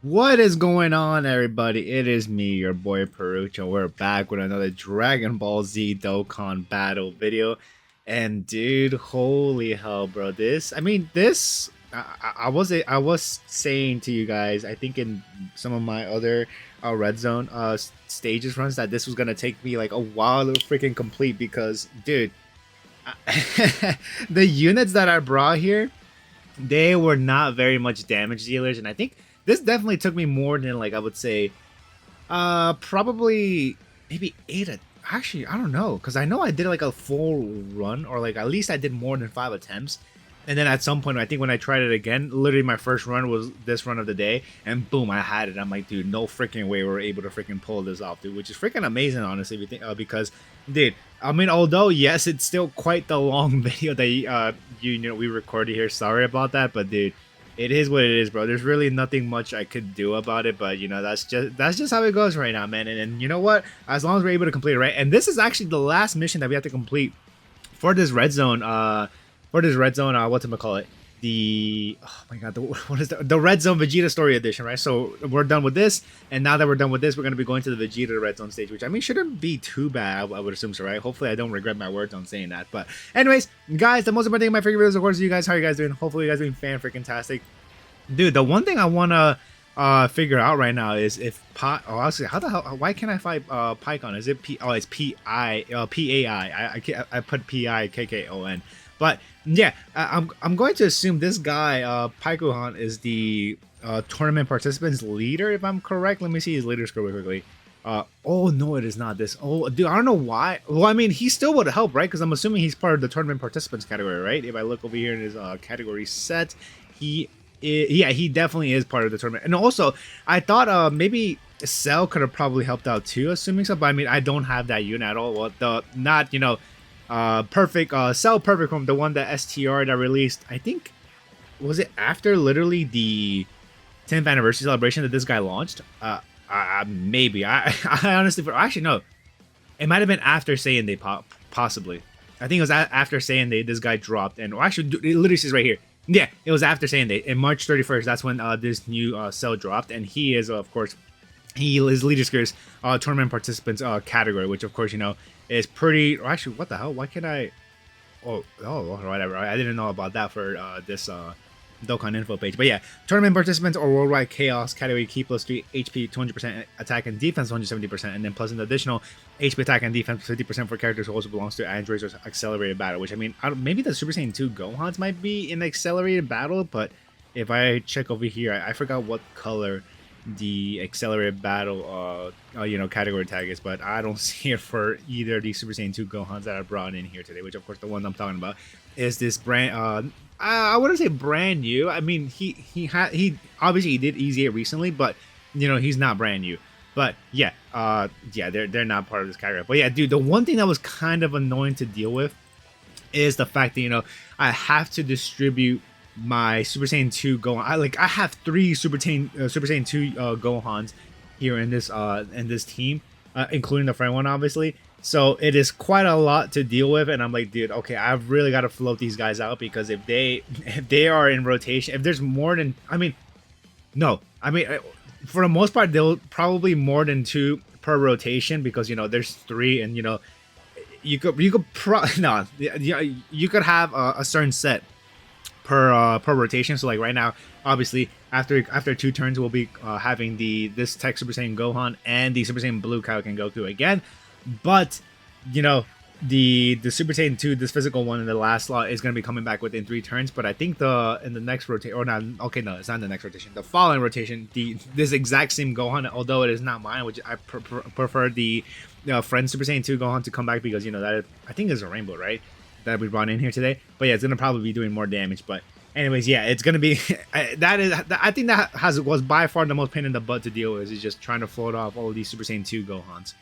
What is going on, everybody? It is me, your boy Perucho. We're back with another Dragon Ball Z Dokkan battle video. And dude, holy hell, bro. I was saying to you guys, I think in some of my other red zone stages runs that this was gonna take me like a while to freaking complete because dude, the units that I brought here, they were not very much damage dealers, and I think this definitely took me more than, like, I would say, probably maybe actually, I don't know, because I know I did like a full run, or like at least I did more than 5 attempts. And then at some point, I think when I tried it again, literally my first run was this run of the day, and boom, I had it. I'm like, dude, no freaking way we're able to freaking pull this off, dude, which is freaking amazing, honestly, if you think, because, dude, I mean, although yes, it's still quite the long video that we recorded here. Sorry about that, but dude, it is what it is, bro. There's really nothing much I could do about it, but that's just how it goes right now, man. And you know what? As long as we're able to complete it, right? And this is actually the last mission that we have to complete for this red zone. What's it call it? Oh my god, what is the red zone Vegeta story edition, right? So we're done with this, and now that we're done with this, we're gonna be going to the Vegeta red zone stage, which I mean shouldn't be too bad. I would assume so, right? Hopefully, I don't regret my words on saying that. But anyways, guys, the most important thing in my favorite videos, of course, is you guys. How are you guys doing? Hopefully, you guys doing fan freaking tastic, dude. The one thing I wanna figure out right now is if honestly, how the hell, why can't I fight Pycon? Is it P? Oh, it's P-A-I. I put P-I-K-K-O-N. But yeah, I'm going to assume this guy, Pycon, is the tournament participants leader, if I'm correct. Let me see his leader score real quickly. Oh no, it is not this. Oh, dude, I don't know why. Well, I mean, he still would help, right? Because I'm assuming he's part of the tournament participants category, right? If I look over here in his category set, yeah, he definitely is part of the tournament. And also, I thought maybe Cell could have probably helped out too, assuming so. But I mean, I don't have that unit at all. Well, the not perfect Cell Perfect from the one that STR that released, I think, was it after literally the 10th anniversary celebration that this guy launched? Maybe. I honestly, actually no, it might have been after saying they possibly. I think it was after saying they this guy dropped, and actually it literally says right here. Yeah, it was after saying they in March 31st. That's when this new Cell dropped, and he is of course his leader scares tournament participants category, which of course is pretty. Actually, what the hell? Why can't I? Oh, whatever. I didn't know about that for this Dokkan info page. But yeah, tournament participants or worldwide chaos category key +3 HP, 200% attack and defense, 170%, and then plus an additional HP attack and defense 50% for characters who also belongs to Androids or accelerated battle. Which I mean, maybe the Super Saiyan 2 Gohans might be in accelerated battle, but if I check over here, I forgot what color the accelerated battle category tag is, but I don't see it for either of these Super Saiyan 2 Gohans that I brought in here today, which of course the one I'm talking about is this brand I wouldn't say brand new. I mean, he obviously he did Easy 8 recently, but he's not brand new. But yeah, they're not part of this category. But yeah, dude, the one thing that was kind of annoying to deal with is the fact that I have to distribute my Super Saiyan 2 Gohan. I have three Super Saiyan 2 Gohans here in this team, including the friend one, obviously. So it is quite a lot to deal with, and I'm like, dude, okay, I've really got to float these guys out, because if they are in rotation, if there's more than, I mean, no, I mean, for the most part, they'll probably more than two per rotation, because there's three, and you could no, you could have a certain set per rotation. So like right now, obviously after 2 turns, we'll be having this Tech Super Saiyan Gohan and the Super Saiyan Blue Kaioken Goku again. But the Super Saiyan 2, this physical one in the last slot, is going to be coming back within 3 turns. But I think in the next rotation, or not, okay, no, it's not the next rotation, the following rotation, this exact same Gohan, although it is not mine, which I prefer the friend Super Saiyan 2 Gohan to come back, because that I think is a rainbow, right, that we brought in here today. But yeah, it's going to probably be doing more damage. But anyways, yeah, it's going to be I think that was by far the most pain in the butt to deal with, is just trying to float off all of these Super Saiyan 2 Gohans.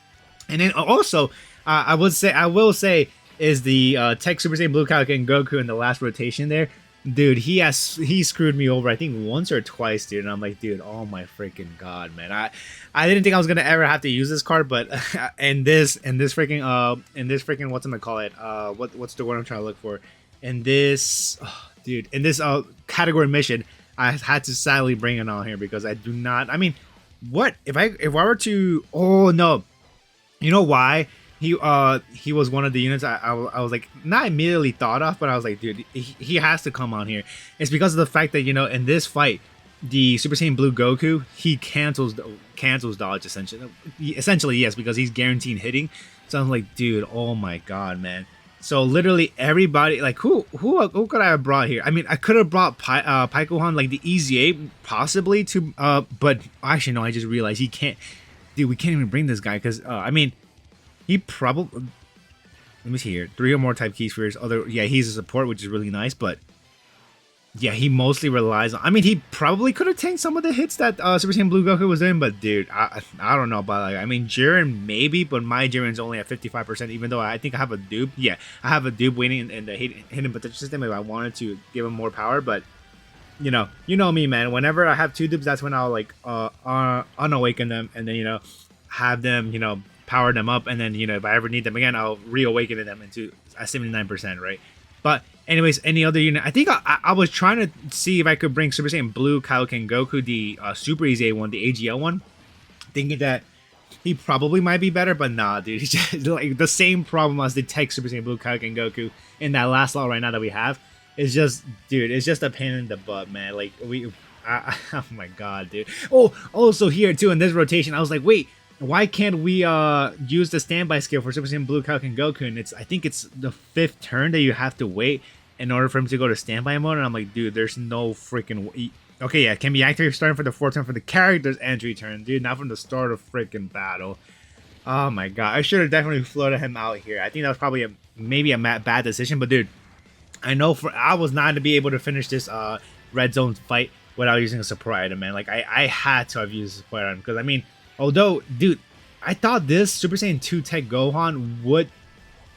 And then also, I will say is the Tech Super Saiyan Blue Kaioken Goku in the last rotation there, dude. He screwed me over, I think once or twice, dude. And I'm like, dude, oh my freaking god, man. I didn't think I was gonna ever have to use this card, but in this freaking what's I'm gonna call it? What's the word I'm trying to look for? In this, dude, in this category mission, I had to sadly bring it on here because I do not. I mean, what if I were to? Oh no, you know why? He was one of the units I was like not immediately thought of, but I was like, dude, he has to come on here. It's because of the fact that in this fight, the Super Saiyan Blue Goku, he cancels dodge essentially yes, because he's guaranteed hitting. So I'm like, dude, oh my god, man. So literally everybody, like who could I have brought here? I mean, I could have brought Paikuhan, like the Easy 8 possibly to but actually no, I just realized he can't. Dude, we can't even bring this guy because I mean, he probably, let me see here, 3 or more type key spheres. Yeah, he's a support, which is really nice, but yeah, he mostly relies on. I mean, he probably could have tanked some of the hits that Super Saiyan Blue Goku was doing, but dude, I don't know about like. I mean, Jiren maybe, but my Jiren's only at 55%. Even though I think I have a dupe. Yeah, I have a dupe waiting in the hidden potential system if I wanted to give him more power. But you know me, man. Whenever I have 2 dupes, that's when I'll like unawaken them, and then have them power them up, and then if I ever need them again, I'll reawaken them into a 79%, right? But anyways, any other unit? I think I was trying to see if I could bring Super Saiyan Blue Kaioken Goku, the Super Easy one, the AGL one, thinking that he probably might be better, but nah, dude, he's just like the same problem as the Tech Super Saiyan Blue Kaioken Goku in that last law right now that we have. It's just, dude, it's just a pain in the butt, man. Like oh my god, dude. Oh, also here too in this rotation, I was like, wait, why can't we use the standby skill for Super Saiyan Blue Kaioken Goku? And I think it's the 5th turn that you have to wait in order for him to go to standby mode. And I'm like, dude, there's no freaking. Okay, yeah, it can be activated starting for the 4th turn for the character's entry turn, dude, not from the start of freaking battle. Oh my god, I should have definitely floated him out here. I think that was probably maybe a bad decision, but dude, I know I was not to be able to finish this red zone fight without using a support item, man. Like I had to have used a support item because I mean. Although, dude, I thought this Super Saiyan 2 Tech Gohan would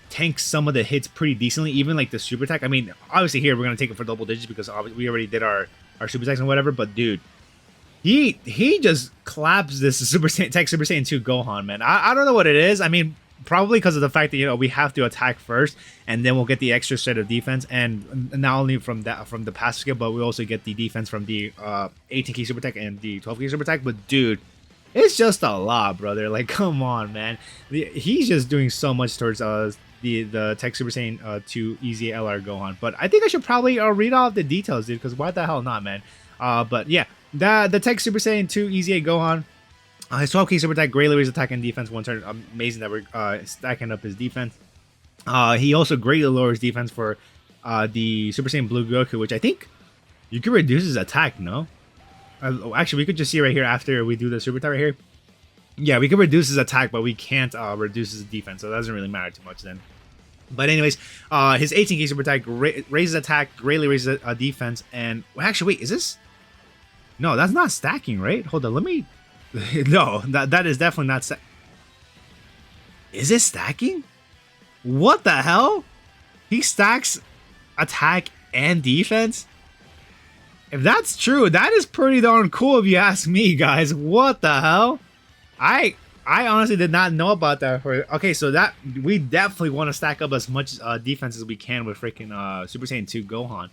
tank some of the hits pretty decently, even like the Super Tech. I mean, obviously here we're going to take it for double digits because we already did our Super Techs and whatever, but dude, he just claps this Super Saiyan 2 Gohan, man. I don't know what it is. I mean, probably because of the fact that, we have to attack first, and then we'll get the extra set of defense, and not only from the passive skill, but we also get the defense from the 18 key Super Tech and the 12 key Super Tech, but dude, it's just a lot, brother. Like, come on, man. He's just doing so much towards the Tech Super Saiyan 2 Easy LR Gohan. But I think I should probably read off the details, dude, because why the hell not, man? But yeah, the Tech Super Saiyan 2 Easy Gohan. His 12 key Super Tech greatly raises attack and defense 1 turn. Amazing that we're stacking up his defense. He also greatly lowers defense for the Super Saiyan Blue Goku, which I think you can reduce his attack, no? Actually, we could just see right here after we do the super attack right here. Yeah, we can reduce his attack, but we can't reduce his defense, so that doesn't really matter too much then. But anyways, his 18 key super attack raises attack, greatly raises defense, and actually, wait, is this? No, that's not stacking, right? Hold on, let me. No, that is definitely not. Is it stacking? What the hell? He stacks attack and defense. If that's true, that is pretty darn cool if you ask me, guys. What the hell? I honestly did not know about that. Okay, so that we definitely want to stack up as much defense as we can with freaking Super Saiyan 2 Gohan.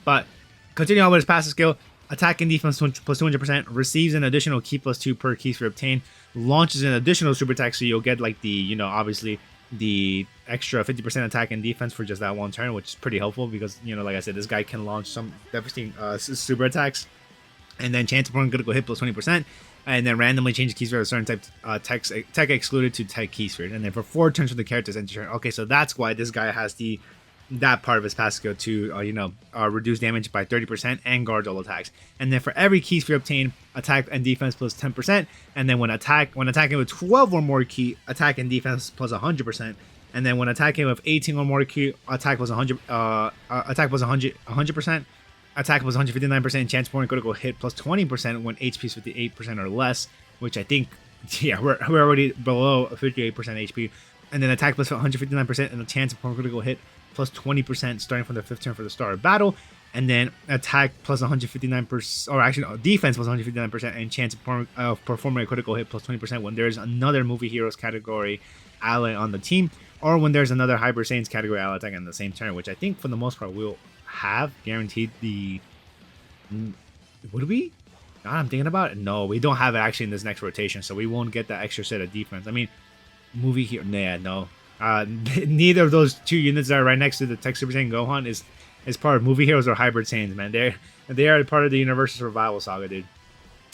But continue on with his passive skill. Attack and defense plus 200%. Receives an additional key plus 2 per key sphere obtained. Launches an additional super attack, so you'll get like the, obviously the extra 50% attack and defense for just that 1 turn, which is pretty helpful because, like I said, this guy can launch some devastating super attacks. And then chance upon critical hit plus 20%. And then randomly change key sphere of a certain type tech excluded to tech key sphere. And then for 4 turns for the character's entry turn. Okay, so that's why this guy has that part of his passive skill to reduce damage by 30% and guard all attacks. And then for every key sphere obtained, attack and defense plus 10%. And then when attacking with 12 or more key, attack and defense plus 100%. And then when attacking with 18 or more key, attack plus 100%. Attack plus 159%, chance point critical hit plus 20% when HP is 58% or less, which I think, yeah, we're already below 58% HP. And then attack plus 159% and the chance of critical hit plus 20% starting from the 5th turn for the start of battle. And then attack plus 159%, or actually no, defense plus 159% and chance of performing a critical hit plus 20% when there's another movie heroes category ally on the team, or when there's another Hyper Saiyans category ally attacking on the same turn, which I think for the most part will have guaranteed the Would we? Now I'm thinking about it. No, we don't have it actually in this next rotation, so we won't get that extra set of defense. I mean, movie here, nah, no. Neither of those two units that are right next to the Tech Super Saiyan Gohan is part of movie heroes or hybrid Saiyans, man. They are part of the Universal Survival Saga, dude.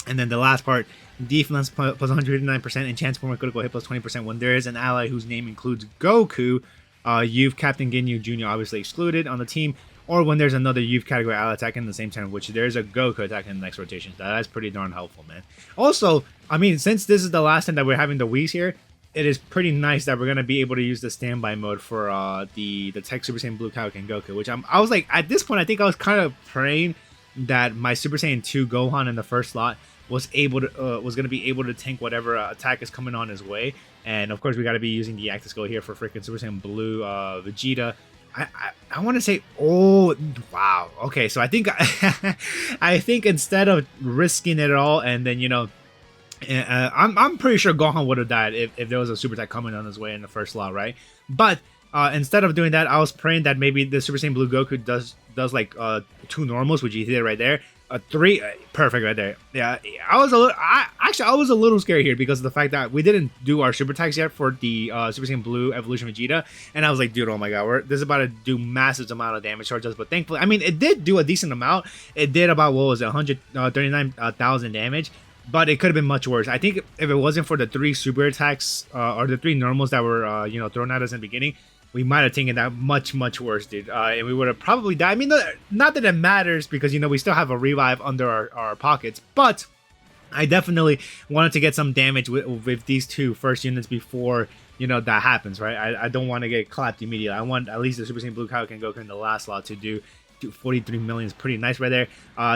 And then the last part, defense plus 109% and chance for a critical hit plus 20% when there is an ally whose name includes Goku. You've Captain Ginyu Jr. obviously excluded on the team, or when there's another youth category ally attacking the same turn, which there's a Goku attacking in the next rotation. That's pretty darn helpful, man. Also, I mean, since this is the last time that we're having the Whis here, it is pretty nice that we're gonna be able to use the standby mode for the Tech Super Saiyan Blue Kaioken Goku, which I was like, at this point I think I was kind of praying that my Super Saiyan 2 Gohan in the first slot was gonna be able to tank whatever attack is coming on his way. And of course we got to be using the active skill here for freaking Super Saiyan Blue Vegeta. I want to say, oh wow, okay, so I think I think instead of risking it all and then I'm pretty sure Gohan would have died if there was a super attack coming on his way in the first slot, right? But instead of doing that, I was praying that maybe the Super Saiyan Blue Goku does like 2 normals, which he did right there. 3 perfect right there. Yeah, I was a little scared here because of the fact that we didn't do our super attacks yet for the Super Saiyan Blue Evolution Vegeta, and I was like, dude, oh my god, this is about to do massive amount of damage towards us. But thankfully, I mean, it did do a decent amount. It did about, what was it, 139,000 damage. But it could have been much worse. I think if it wasn't for the 3 super attacks or the 3 normals that were thrown at us in the beginning, we might have taken that much worse, dude. And we would have probably died. I mean, not that it matters because we still have a revive under our pockets. But I definitely wanted to get some damage with these 2 first units before that happens, right? I don't want to get clapped immediately. I want at least the Super Saiyan Blue Kaioken Goku in the last slot to do 43 million is pretty nice right there,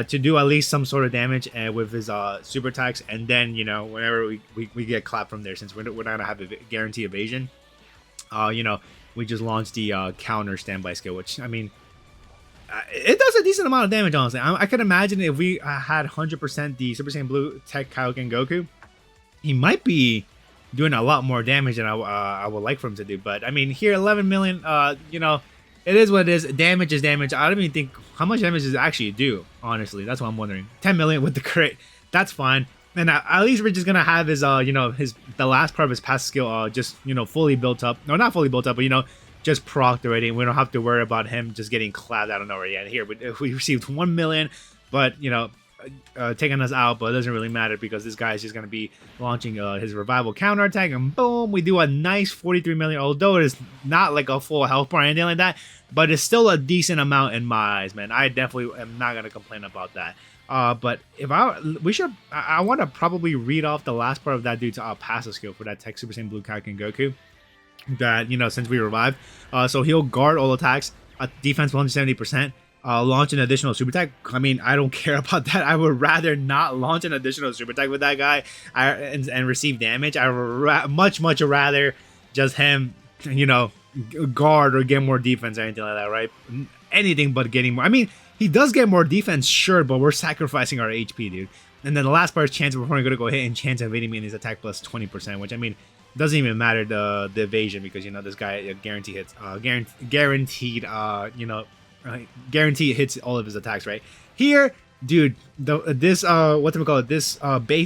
to do at least some sort of damage with his super attacks, and then whenever we get clapped from there, since we're not gonna have a guarantee evasion, we just launch the counter standby skill, which I mean it does a decent amount of damage, honestly. I can imagine if we had 100% the Super Saiyan Blue Tech Kaioken Goku, he might be doing a lot more damage than I would like for him to do. But I mean, here 11 million, it is what it is. Damage is damage. I don't even think how much damage does it actually do, honestly. That's what I'm wondering. 10 million with the crit. That's fine. And at least we're just gonna have his the last part of his passive skill just fully built up. No, not fully built up, but just procced already. And we don't have to worry about him just getting clapped out of nowhere yet. Here we received 1 million, but taking us out, but it doesn't really matter because this guy is just going to be launching his revival counter attack, and boom, we do a nice 43 million, although it is not like a full health bar or anything like that, but it's still a decent amount in my eyes, man. I definitely am not going to complain about that. But if I want to probably read off the last part of that dude's passive skill for that Tech Super Saiyan Blue Kaioken Goku, that since we revived, so he'll guard all attacks, defense 170%. Launch an additional super attack. I mean, I don't care about that. I would rather not launch an additional super attack with that guy and receive damage. I would much rather just him, guard or get more defense or anything like that, right? Anything but getting more. I mean, he does get more defense, sure, but we're sacrificing our HP, dude. And then the last part is chance of performing critical hit and chance of evading me in his attack plus 20%, which I mean, doesn't even matter the evasion because this guy guaranteed hits, guarantee it hits all of his attacks, right? Here, dude, this base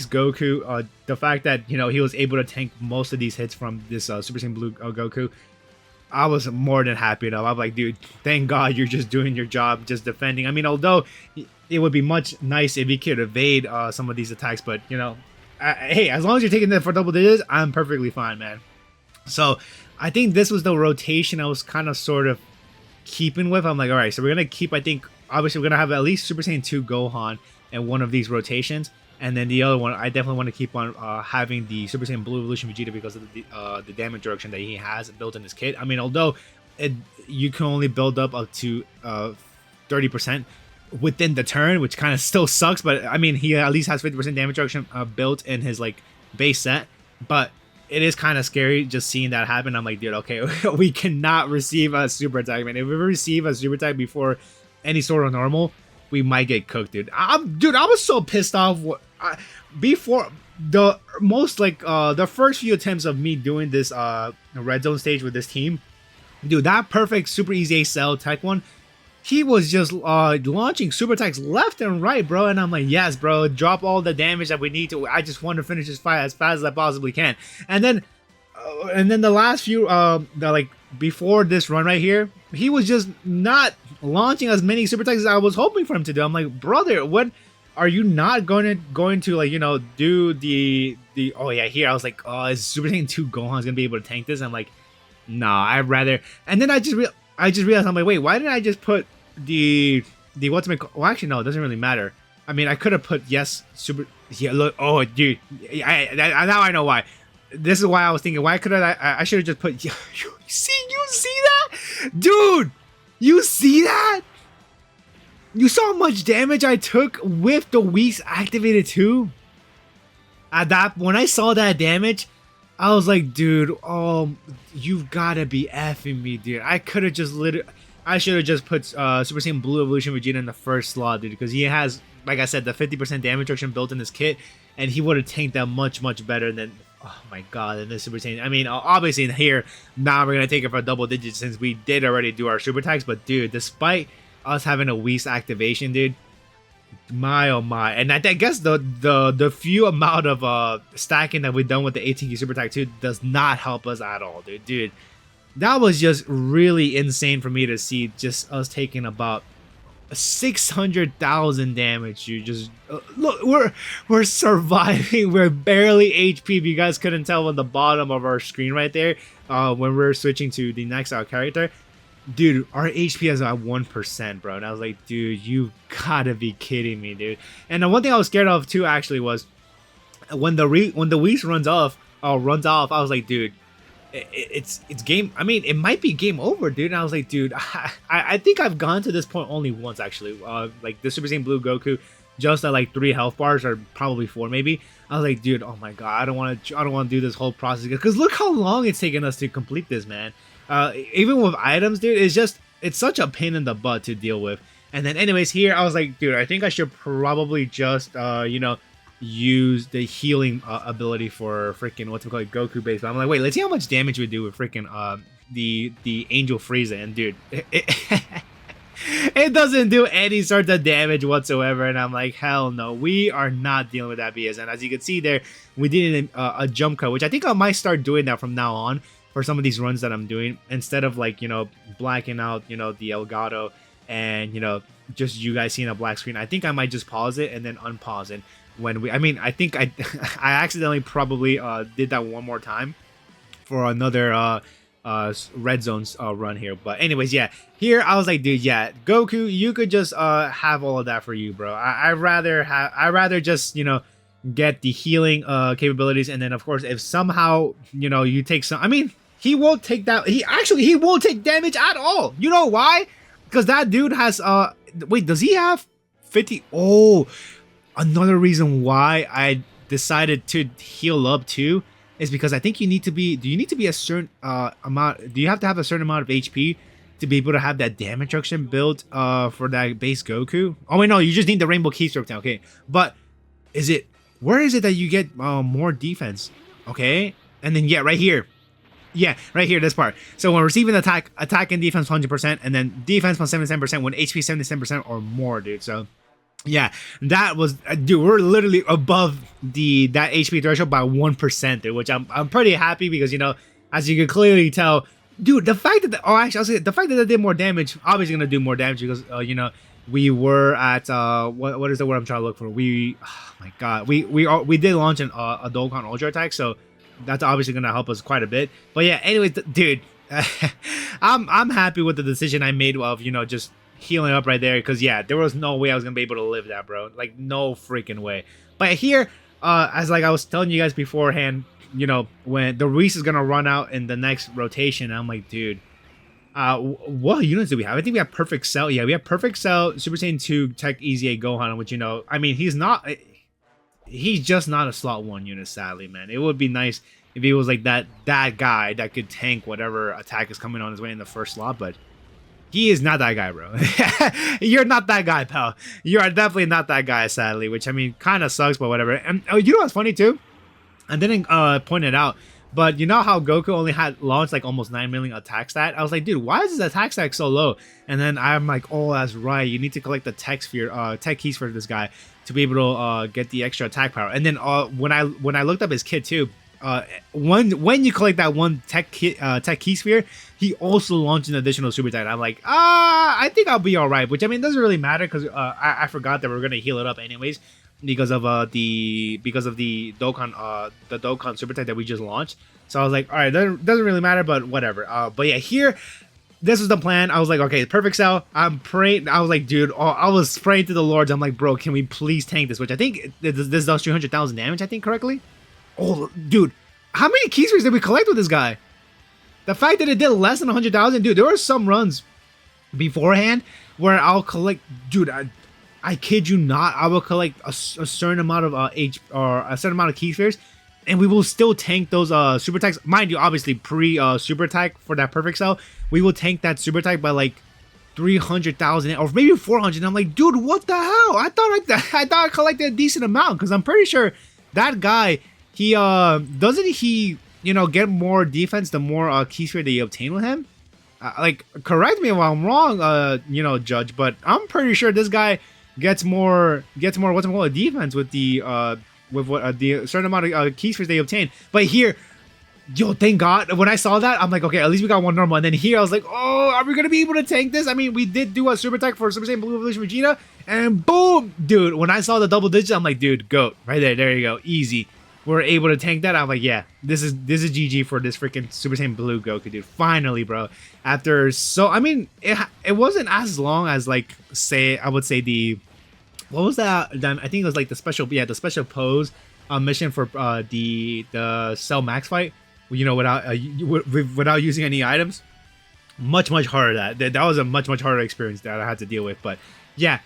Goku, the fact that he was able to tank most of these hits from this Super Saiyan Blue Goku, I was more than happy enough. I'm like, dude, thank God you're just doing your job, just defending. I mean, although it would be much nice if he could evade some of these attacks, but hey, as long as you're taking that for double digits, I'm perfectly fine, man. So I think this was the rotation I was kind of sort of keeping with. I'm like, all right, so we're gonna keep, I think obviously we're gonna have at least Super Saiyan 2 Gohan in one of these rotations, and then the other one I definitely want to keep on having the Super Saiyan Blue Evolution Vegeta because of the damage reduction that he has built in his kit. I mean, although you can only build up to 30% within the turn, which kind of still sucks, but I mean, he at least has 50% damage reduction built in his base set. But it is kind of scary just seeing that happen. I'm like, dude, okay, we cannot receive a super attack, man. If we receive a super attack before any sort of normal, we might get cooked, dude. I was so pissed off before the the first few attempts of me doing this red zone stage with this team, dude. That perfect super easy cell tech one, he was just launching super attacks left and right, bro. And I'm like, yes, bro, drop all the damage that we need to. I just want to finish this fight as fast as I possibly can. And then the last few, like before this run right here, he was just not launching as many super attacks as I was hoping for him to do. I'm like, brother, what? Are you not going to like, you know, do the oh yeah, here I was like, oh, is Super Saiyan 2 Gohan's gonna be able to tank this? I'm like, nah, I'd rather. And then I just realized, I'm like, wait, why didn't I just put the what's my, well, actually no, it doesn't really matter. I mean, I could have put yes super, yeah, look, oh dude, now I know why. This is why I was thinking, why could I should have just put, you see that, dude, you see that. You saw how much damage I took with the Whis activated too? At that, when I saw that damage, I was like, dude, oh, you've gotta be effing me, dude. I could have just I should have just put Super Saiyan Blue Evolution Vegeta in the first slot, dude, because he has, like I said, the 50% damage reduction built in his kit, and he would have tanked that much better than, oh my god, and this Super Saiyan. I mean, obviously in here, now we're gonna take it for double digits since we did already do our super attacks, but dude, despite us having a Whis activation, dude, my oh my. And I guess the few amount of stacking that we've done with the ATQ super attack 2 does not help us at all, dude. That was just really insane for me to see, just us taking about 600,000 damage. You just look, we're surviving. We're barely HP. If you guys couldn't tell on the bottom of our screen right there, when we're switching to the next character, dude, our HP is at 1%, bro. And I was like, dude, you gotta be kidding me, dude. And the one thing I was scared of too, actually, was when the Whis runs off, I was like, dude, it's game. I mean, it might be game over, dude. And I was like, dude, I think I've gone to this point only once, actually. Like the Super Saiyan Blue Goku, just at like 3 health bars, or probably 4 maybe. I was like, dude, oh my god, I don't want to do this whole process, because look how long it's taken us to complete this, man. Even with items, dude, it's such a pain in the butt to deal with. And then anyways, here I was like, dude, I think I should probably just you know, use the healing ability for freaking what's it called, Goku base. But I'm like, wait, let's see how much damage we do with freaking the Angel Frieza. And dude, it doesn't do any sort of damage whatsoever. And I'm like, hell no, we are not dealing with that BS. And as you can see there, we did a jump cut, which I think I might start doing that from now on for some of these runs that I'm doing, instead of like, you know, blacking out, you know, the Elgato and, you know, just you guys seeing a black screen. I think I might just pause it and then unpause it when I mean, I think I accidentally probably did that one more time for another red zones run here. But anyways, yeah, here I was like, dude, yeah, Goku, you could just have all of that for you, bro. I'd rather just, you know, get the healing capabilities, and then of course if somehow, you know, you take some, I mean, he won't take that, he won't take damage at all. You know why? Because that dude has wait, does he have 50? Oh, another reason why I decided to heal up too is because I think you need to be, do you need to be a certain amount, do you have to have a certain amount of HP to be able to have that damage reduction built for that base Goku? Oh wait, no, you just need the rainbow keystroke now. Okay, but is it, where is it that you get more defense? Okay, and then yeah, right here. Yeah, right here, this part. So when receiving attack and defense 100%, and then defense plus 77% when HP 77% or more, dude. So yeah, that was, dude, we're literally above that HP threshold by 1%, dude, which I'm pretty happy, because, you know, as you can clearly tell, dude, the fact that the fact that they did more damage, obviously gonna do more damage, because you know, we were at what is the word I'm trying to look for? Oh my god, we did launch a Dokkan Ultra attack, so that's obviously gonna help us quite a bit. But yeah, anyways, dude, I'm happy with the decision I made of, you know, just healing up right there, because yeah, there was no way I was gonna be able to live that, bro. Like, no freaking way. But here, as like I was telling you guys beforehand, you know, when the Whis is gonna run out in the next rotation, I'm like, dude, what units do we have? I think we have Perfect Cell. Yeah, we have Perfect Cell, Super Saiyan 2, Tech Easy A Gohan, which, you know, I mean, he's just not a slot 1 unit, sadly, man. It would be nice if he was like that guy that could tank whatever attack is coming on his way in the first slot, but he is not that guy, bro. You're not that guy, pal. You are definitely not that guy, sadly, which, I mean, kind of sucks, but whatever. And you know what's funny too? I didn't point it out, But you know how Goku only had launched like almost 9 million attack stat? I was like, dude, why is his attack stat so low? And then I'm like, oh, that's right. You need to collect the tech sphere, tech keys for this guy to be able to get the extra attack power. And then when I looked up his kit too, when you collect that one tech key sphere, he also launched an additional super attack. I'm like, I think I'll be all right. Which I mean, doesn't really matter because I forgot that we're gonna heal it up anyways because of the Dokkan super attack that we just launched. So I was like, all right, doesn't really matter, but whatever. But yeah, here. This was the plan. I was like, okay, perfect cell. I'm praying. I was like, dude, I was praying to the Lords. I'm like, bro, can we please tank this? Which I think this does 300,000 damage, I think, correctly. Oh, dude, how many key spheres did we collect with this guy? The fact that it did less than 100,000, dude, there were some runs beforehand where I'll collect, dude, I kid you not, I will collect a certain amount of a certain amount of key spheres, and we will still tank those super attacks. Mind you, obviously pre super attack for that perfect cell, we will tank that super attack by like 300,000 or maybe 400. I'm like, dude, what the hell? I thought I collected a decent amount because I'm pretty sure that guy, he doesn't he, you know, get more defense the more key sphere that you obtain with him. Like, correct me if I'm wrong, you know, Judge, but I'm pretty sure this guy gets more what's it called, defense with the the certain amount of key spheres they obtain. But here, yo, thank God, when I saw that, I'm like, okay, at least we got one normal. And then here I was like, oh, are we gonna be able to tank this? I mean, we did do a super attack for Super Saiyan Blue Evolution Vegeta, and boom, dude, when I saw the double digits, I'm like, dude, goat, right there you go, easy. We're able to tank that. I'm like, yeah, this is GG for this freaking Super Saiyan Blue Goku, dude. Finally, bro. After I mean, it wasn't as long as, like, I would say what was that? I think it was like the special pose mission for the Cell Max fight. You know, without using any items. Much harder. That was a much harder experience that I had to deal with. But yeah.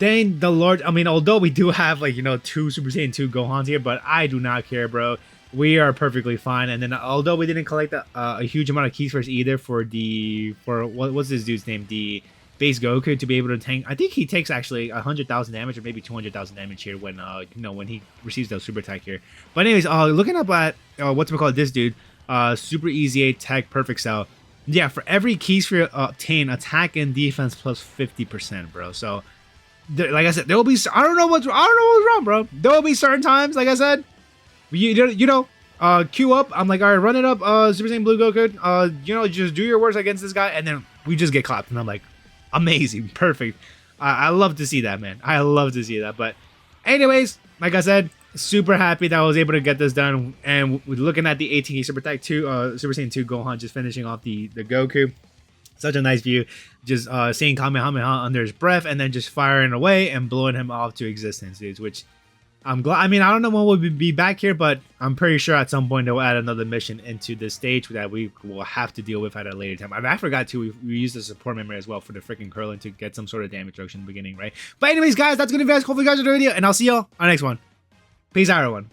Then the Lord, I mean, although we do have, like, you know, 2 Super Saiyan 2 Gohans here, but I do not care, bro. We are perfectly fine. And then although we didn't collect a huge amount of keys first either for what's this dude's name? The base Goku to be able to tank. I think he takes actually 100,000 damage or maybe 200,000 damage here when you know, when he receives the super attack here. But anyways, looking up at what's we call this dude, Super Easy 8 Tech Perfect Cell. Yeah, for every key sphere obtain, attack and defense plus 50%, bro. So like I said, there will be, I don't know what's wrong, bro. There will be certain times, like I said, you know, queue up. I'm like, all right, run it up, Super Saiyan Blue Goku. You know, just do your worst against this guy, and then we just get clapped, and I'm like, amazing, perfect. I love to see that, man. I love to see that. But anyways, like I said, super happy that I was able to get this done. And we're looking at the 18 Super Attack 2, Super Saiyan 2 Gohan just finishing off the Goku. Such a nice view, just saying Kamehameha under his breath and then just firing away and blowing him off to existence, dudes. Which I'm glad. I mean, I don't know when we'll be back here, but I'm pretty sure at some point they'll add another mission into this stage that we will have to deal with at a later time. I mean, I forgot to, we used the support memory as well for the freaking curling to get some sort of damage reduction in the beginning, right? But anyways, guys, that's gonna be it. Hopefully you guys enjoyed the video, and I'll see y'all on the next one. Peace out, everyone.